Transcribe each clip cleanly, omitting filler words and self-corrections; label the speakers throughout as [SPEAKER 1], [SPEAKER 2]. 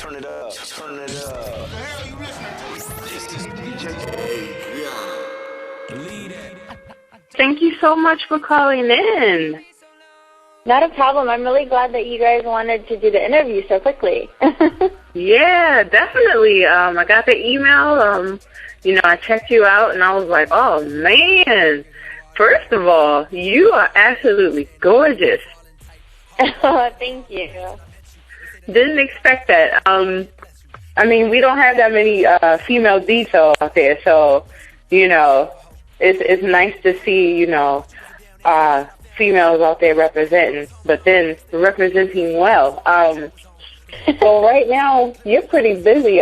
[SPEAKER 1] Turn it up. Turn it up. What the hell you listening to? This is DJ Adriana.
[SPEAKER 2] Thank you so much for calling in.
[SPEAKER 3] Not a problem. I'm really glad that you guys wanted to do the interview so quickly.
[SPEAKER 2] Yeah, definitely. I got the email. I checked you out, and I was like, oh, man. First of all, you are absolutely gorgeous.
[SPEAKER 3] Oh, thank you.
[SPEAKER 2] Didn't expect that. We don't have that many female details out there, so, it's nice to see, females out there representing, but then representing well. Well, right now, you're pretty busy.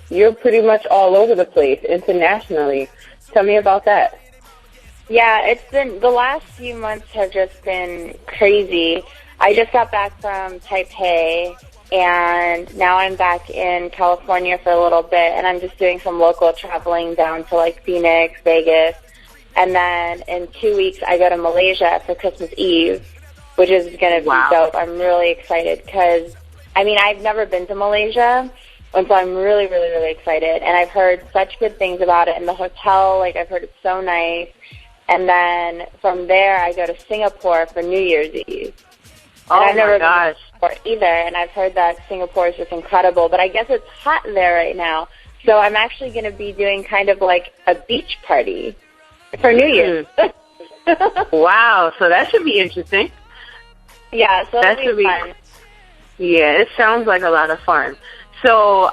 [SPEAKER 2] You're pretty much all over the place internationally. Tell me about that.
[SPEAKER 3] Yeah, the last few months have just been crazy. I just got back from Taipei, and now I'm back in California for a little bit, and I'm just doing some local traveling down to, Phoenix, Vegas. And then in 2 weeks, I go to Malaysia for Christmas Eve, which is going to be dope. I'm really excited because, I've never been to Malaysia, and so I'm really, really, really excited. And I've heard such good things about it in the hotel. I've heard it's so nice. And then from there, I go to Singapore for New Year's Eve.
[SPEAKER 2] Oh,
[SPEAKER 3] I've never
[SPEAKER 2] my gosh.
[SPEAKER 3] been to Singapore either, and I've heard that Singapore is just incredible. But I guess it's hot there right now, so I'm actually going to be doing kind of like a beach party for New Year's.
[SPEAKER 2] Wow, so that should be interesting.
[SPEAKER 3] Yeah, so that should be fun.
[SPEAKER 2] Yeah, it sounds like a lot of fun. So,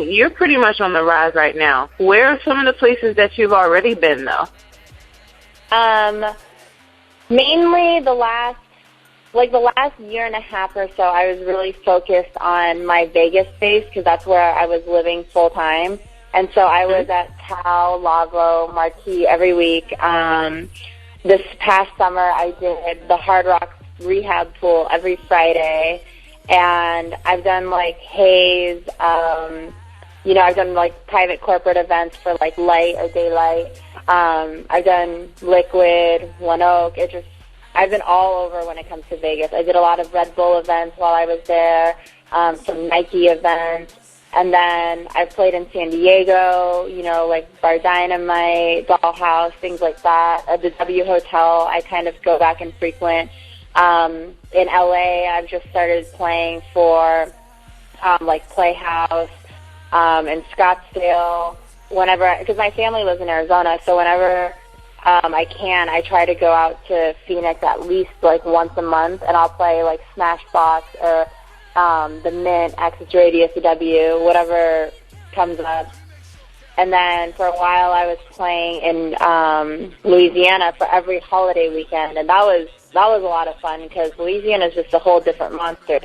[SPEAKER 2] you're pretty much on the rise right now. Where are some of the places that you've already been, though?
[SPEAKER 3] Mainly the last year and a half or so, I was really focused on my Vegas base because that's where I was living full time. And so I was at Tao, Lavo, Marquee every week. This past summer, I did the Hard Rock Rehab Pool every Friday. And I've done, Haze. I've done, private corporate events for, Light or Daylight. I've done Liquid, One Oak. I've been all over when it comes to Vegas. I did a lot of Red Bull events while I was there, some Nike events. And then I've played in San Diego, Bar Dynamite, Dollhouse, things like that. At the W Hotel, I kind of go back and frequent. In LA, I've just started playing for, Playhouse, in Scottsdale, because my family lives in Arizona, so whenever I try to go out to Phoenix at least once a month, and I'll play Smashbox or the Mint, Access Radio, CW, whatever comes up. And then for a while I was playing in Louisiana for every holiday weekend, and that was a lot of fun because Louisiana is just a whole different monster.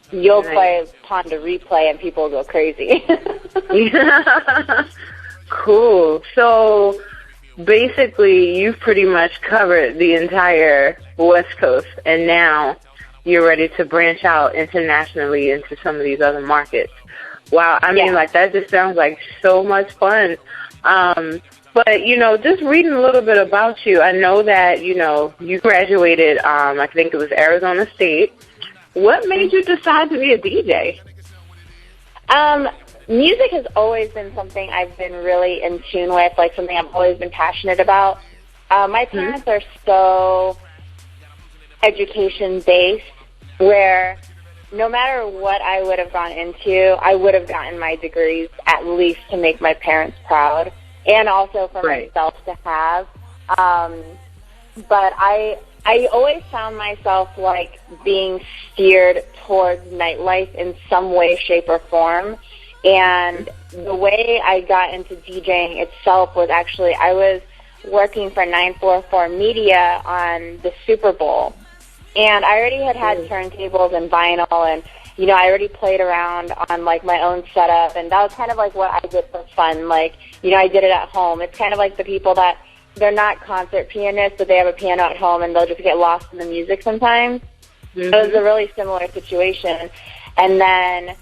[SPEAKER 3] You'll play Pond to Replay and people go crazy.
[SPEAKER 2] Cool. So basically, you've pretty much covered the entire West Coast, and now you're ready to branch out internationally into some of these other markets. Wow, that just sounds like so much fun. But, just reading a little bit about you, I know that, you graduated, I think it was Arizona State. What made you decide to be a DJ?
[SPEAKER 3] Music has always been something I've been really in tune with, something I've always been passionate about. My parents are so education-based, where no matter what I would have gone into, I would have gotten my degrees at least to make my parents proud, and also for myself to have. But I always found myself being steered towards nightlife in some way, shape, or form. And the way I got into DJing itself was actually I was working for 944 Media on the Super Bowl. And I already had turntables and vinyl, and, I already played around on, my own setup. And that was kind of what I did for fun. I did it at home. It's kind of like the people that they're not concert pianists, but they have a piano at home, and they'll just get lost in the music sometimes. It was a really similar situation. And then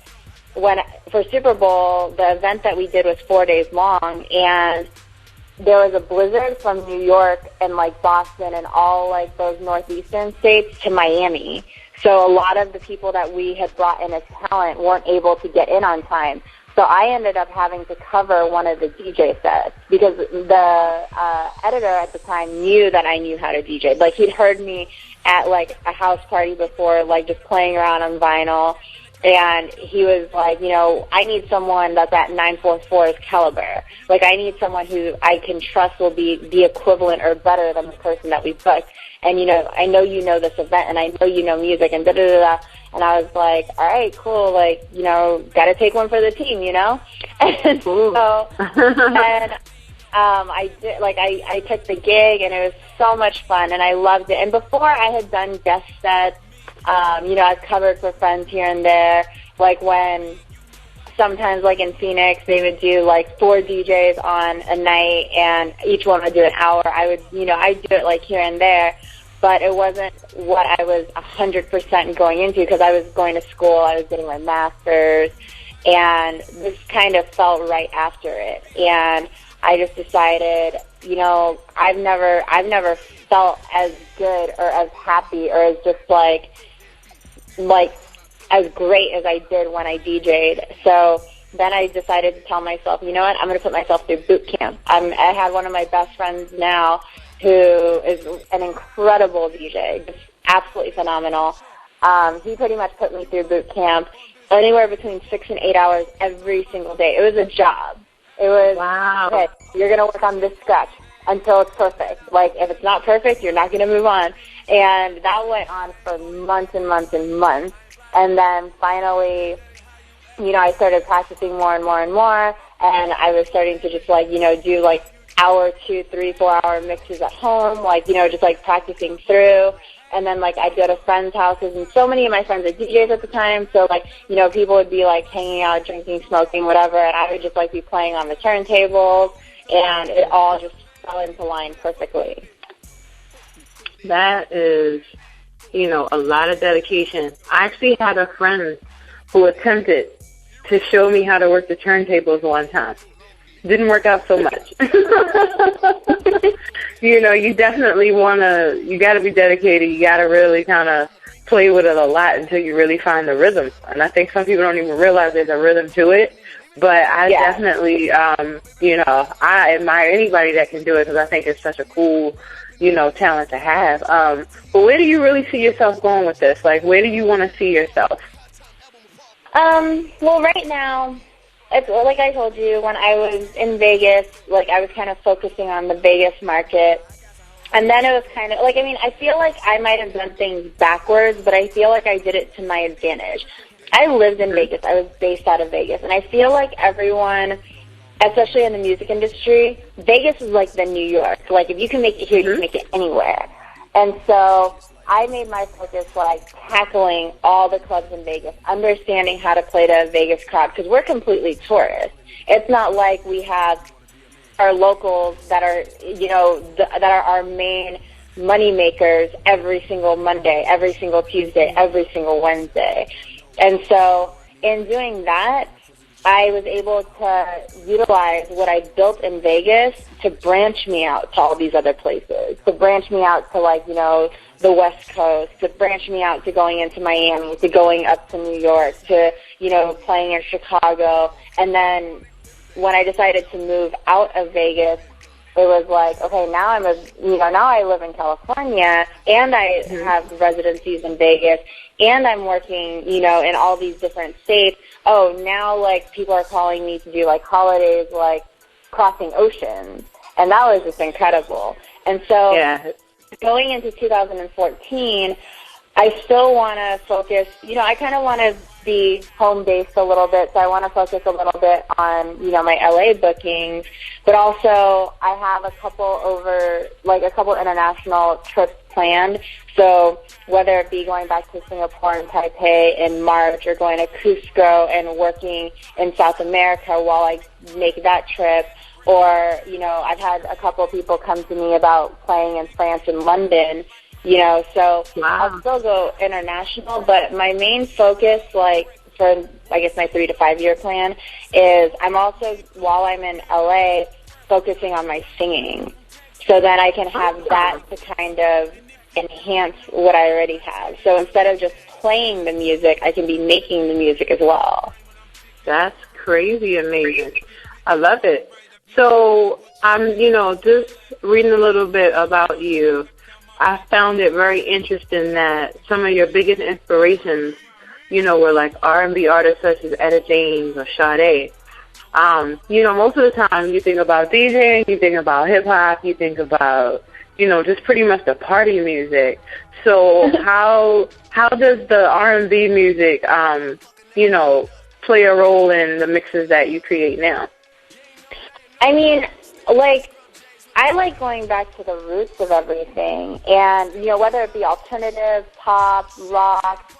[SPEAKER 3] for Super Bowl, the event that we did was 4 days long, and there was a blizzard from New York and Boston and all those northeastern states to Miami. So a lot of the people that we had brought in as talent weren't able to get in on time. So I ended up having to cover one of the DJ sets because the editor at the time knew that I knew how to DJ. Like, he'd heard me at, like, a house party before, like, just playing around on vinyl. And he was like, you know, I need someone that's at 944's caliber. Like, I need someone who I can trust will be the equivalent or better than the person that we booked. And, you know, I know you know this event, and I know you know music, and da-da-da-da. And I was like, all right, cool, like, you know, got to take one for the team, you know? And so, and I did, like, I took the gig, and it was so much fun, and I loved it. And before I had done guest sets, you know, I've covered for friends here and there, like when sometimes, like in Phoenix, they would do like 4 DJs on a night, and each one would do an hour. I'd do it like here and there, but it wasn't what I was 100% going into because I was going to school, I was getting my master's, and this kind of felt right after it. And I just decided, you know, I've never felt as good or as happy or as just like as great as I did when I DJ'd. So then I decided to tell myself, you know what, I'm going to put myself through boot camp. I had one of my best friends now who is an incredible DJ, just absolutely phenomenal. He pretty much put me through boot camp anywhere between 6 and 8 hours every single day. It was a job. It was,
[SPEAKER 2] wow.
[SPEAKER 3] Okay, you're going to work on this scratch until it's perfect. Like, if it's not perfect, you're not going to move on. And that went on for months and months and months. And then finally, you know, I started practicing more and more and more. And I was starting to just, like, you know, do, like, hour, 2, 3, 4 hour mixes at home, like, you know, just, like, practicing through. And then, like, I'd go to friends' houses, and so many of my friends were DJs at the time, so, like, you know, people would be, like, hanging out, drinking, smoking, whatever, and I would just, like, be playing on the turntables, and it all just fell into line perfectly.
[SPEAKER 2] That is, you know, a lot of dedication. I actually had a friend who attempted to show me how to work the turntables one time. Didn't work out so much. You know, you definitely you got to be dedicated. You got to really kind of play with it a lot until you really find the rhythm. And I think some people don't even realize there's a rhythm to it. But I definitely, you know, I admire anybody that can do it because I think it's such a cool, you know, talent to have. But where do you really see yourself going with this? Like, where do you want to see yourself?
[SPEAKER 3] Well, right now, it's like I told you, when I was in Vegas, like, I was kind of focusing on the Vegas market. And then it was kind of, like, I mean, I feel like I might have done things backwards, but I feel like I did it to my advantage. I lived in Vegas. I was based out of Vegas. And I feel like everyone, especially in the music industry, Vegas is like the New York. Like, if you can make it here, you can make it anywhere. And so I made my focus, like, tackling all the clubs in Vegas, understanding how to play to a Vegas crowd, because we're completely tourists. It's not like we have our locals that are, you know, that are our main money makers every single Monday, every single Tuesday, every single Wednesday. And so in doing that, I was able to utilize what I built in Vegas to branch me out to all these other places, to branch me out to, like, you know, the West Coast, to branch me out to going into Miami, to going up to New York, to, you know, playing in Chicago. And then when I decided to move out of Vegas, it was like, okay, now now I live in California, and I have residencies in Vegas, and I'm working, you know, in all these different states. Oh, now, like, people are calling me to do, like, holidays, like, crossing oceans. And that was just incredible. And so going into 2014, I still want to focus, you know, I kind of want to be home-based a little bit, so I want to focus a little bit on, you know, my LA bookings, but also I have a couple international trips planned, so whether it be going back to Singapore and Taipei in March or going to Cusco and working in South America while I make that trip, or, you know, I've had a couple of people come to me about playing in France and London, you know, so I'll still go international, but my main focus, like, for, I guess, my 3 to 5 year plan is I'm also, while I'm in LA, focusing on my singing. So then I can have that to kind of enhance what I already have. So instead of just playing the music, I can be making the music as well.
[SPEAKER 2] That's crazy amazing. I love it. So I'm, just reading a little bit about you. I found it very interesting that some of your biggest inspirations, were like R&B artists such as Etta James or Sade. Most of the time you think about DJing, you think about hip-hop, you think about, just pretty much the party music. So how does the R&B music, play a role in the mixes that you create now?
[SPEAKER 3] I mean, I like going back to the roots of everything. And, whether it be alternative, pop, rock,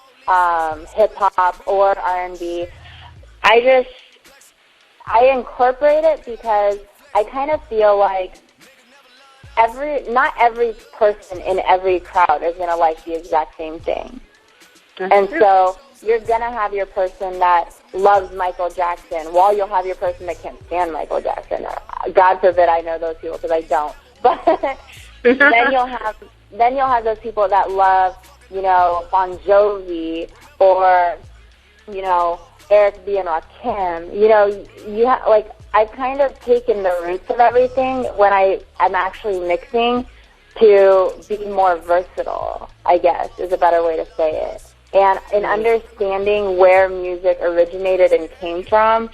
[SPEAKER 3] hip-hop, or R&B, I incorporate it because I kind of feel like not every person in every crowd is going to like the exact same thing. And so you're going to have your person that loves Michael Jackson, while you'll have your person that can't stand Michael Jackson. God forbid I know those people, because I don't. But then you'll have those people that love, Bon Jovi or, Eric B. and Rakim. I've kind of taken the roots of everything when I'm actually mixing to be more versatile, I guess, is a better way to say it. And in understanding where music originated and came from,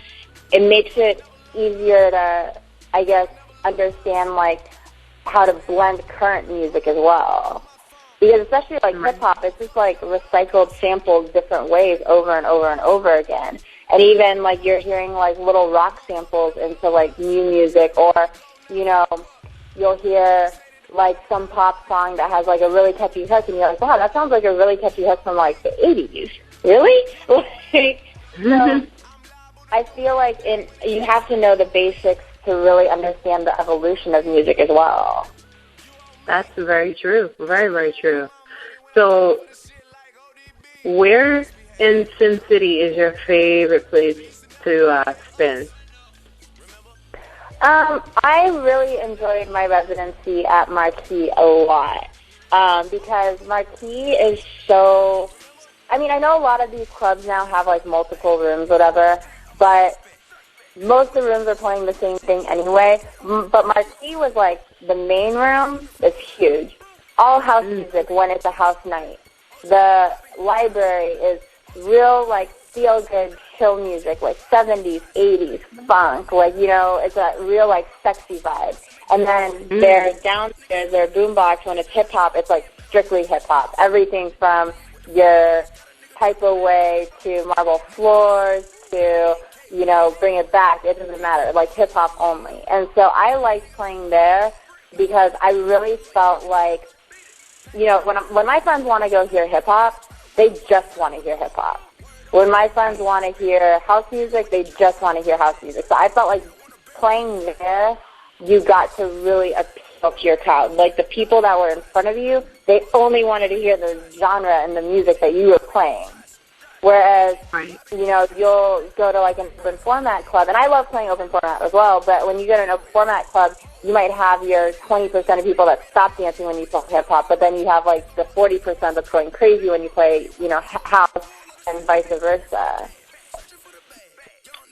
[SPEAKER 3] it makes it easier to, I guess, understand, how to blend current music as well. Because especially, hip-hop, it's just, recycled samples different ways over and over and over again. And even, you're hearing, little rock samples into, new music, or, you'll hear some pop song that has a really catchy hook, and you're like, wow, that sounds like a really catchy hook from the 80s. Really? So I feel like you have to know the basics to really understand the evolution of music as well.
[SPEAKER 2] That's very true. Very, very true. So where in Sin City is your favorite place to spend? I really enjoyed my residency at Marquee a lot because Marquee is so... I mean, I know a lot of these clubs now have, multiple rooms, whatever, but most of the rooms are playing the same thing anyway. But Marquee was, the main room is huge. All house music when it's a house night. The library is real, feel-good, chill music, 70s, 80s, funk, it's a real, sexy vibe. And then there's downstairs, their boombox, when it's hip-hop, it's, strictly hip-hop. Everything from your Type Away to Marble Floors to, Bring It Back, it doesn't matter, hip-hop only. And so I liked playing there because I really felt like, when my friends want to go hear hip-hop, they just want to hear hip-hop. When my friends want to hear house music, they just want to hear house music. So I felt like playing there, you got to really appeal to your crowd. The people that were in front of you, they only wanted to hear the genre and the music that you were playing. Whereas, you'll go to an open format club, and I love playing open format as well, but when you go to an open format club, you might have your 20% of people that stop dancing when you play hip-hop, but then you have the 40% that's going crazy when you play, house, and vice versa.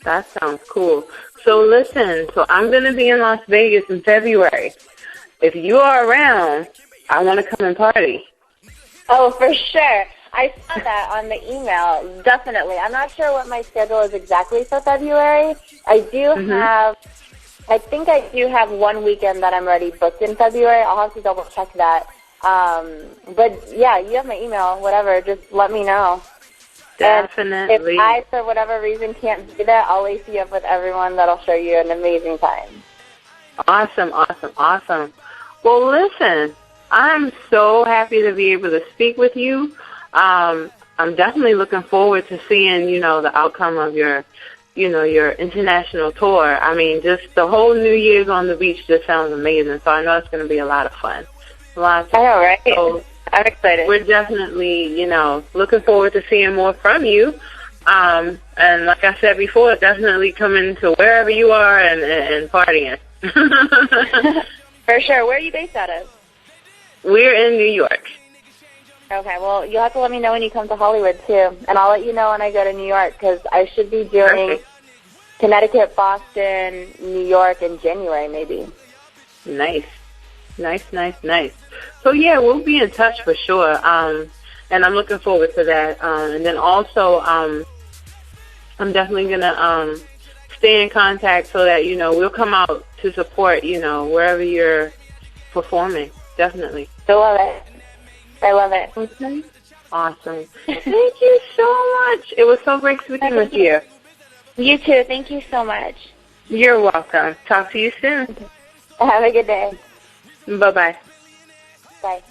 [SPEAKER 2] That sounds cool. So listen, I'm going to be in Las Vegas in February. If you are around, I want to come and party.
[SPEAKER 3] Oh, for sure. I saw that on the email, definitely. I'm not sure what my schedule is exactly for February. I think I do have one weekend that I'm already booked in February. I'll have to double check that. But yeah, you have my email, whatever, just let me know.
[SPEAKER 2] Definitely.
[SPEAKER 3] And if I, for whatever reason, can't be there, I'll lace you up with everyone that'll show you an amazing time.
[SPEAKER 2] Awesome. Well, listen, I'm so happy to be able to speak with you. I'm definitely looking forward to seeing, the outcome of your international tour. I mean, just the whole New Year's on the beach just sounds amazing. So I know it's going to be a lot of fun. I
[SPEAKER 3] know, right? So I'm excited.
[SPEAKER 2] We're definitely, looking forward to seeing more from you. And like I said before, definitely coming to wherever you are and partying.
[SPEAKER 3] For sure. Where are you based out of?
[SPEAKER 2] We're in New York.
[SPEAKER 3] Okay, well, you'll have to let me know when you come to Hollywood, too. And I'll let you know when I go to New York, because I should be doing Connecticut, Boston, New York in January, maybe.
[SPEAKER 2] Nice. So, yeah, we'll be in touch for sure. And I'm looking forward to that. And then also, I'm definitely going to stay in contact so that, we'll come out to support, wherever you're performing. Definitely.
[SPEAKER 3] I love it.
[SPEAKER 2] Okay. Awesome. Thank you so much. It was so great speaking with you.
[SPEAKER 3] You too. Thank you so much.
[SPEAKER 2] You're welcome. Talk to you soon.
[SPEAKER 3] Have a good day.
[SPEAKER 2] Bye-bye.
[SPEAKER 3] Bye.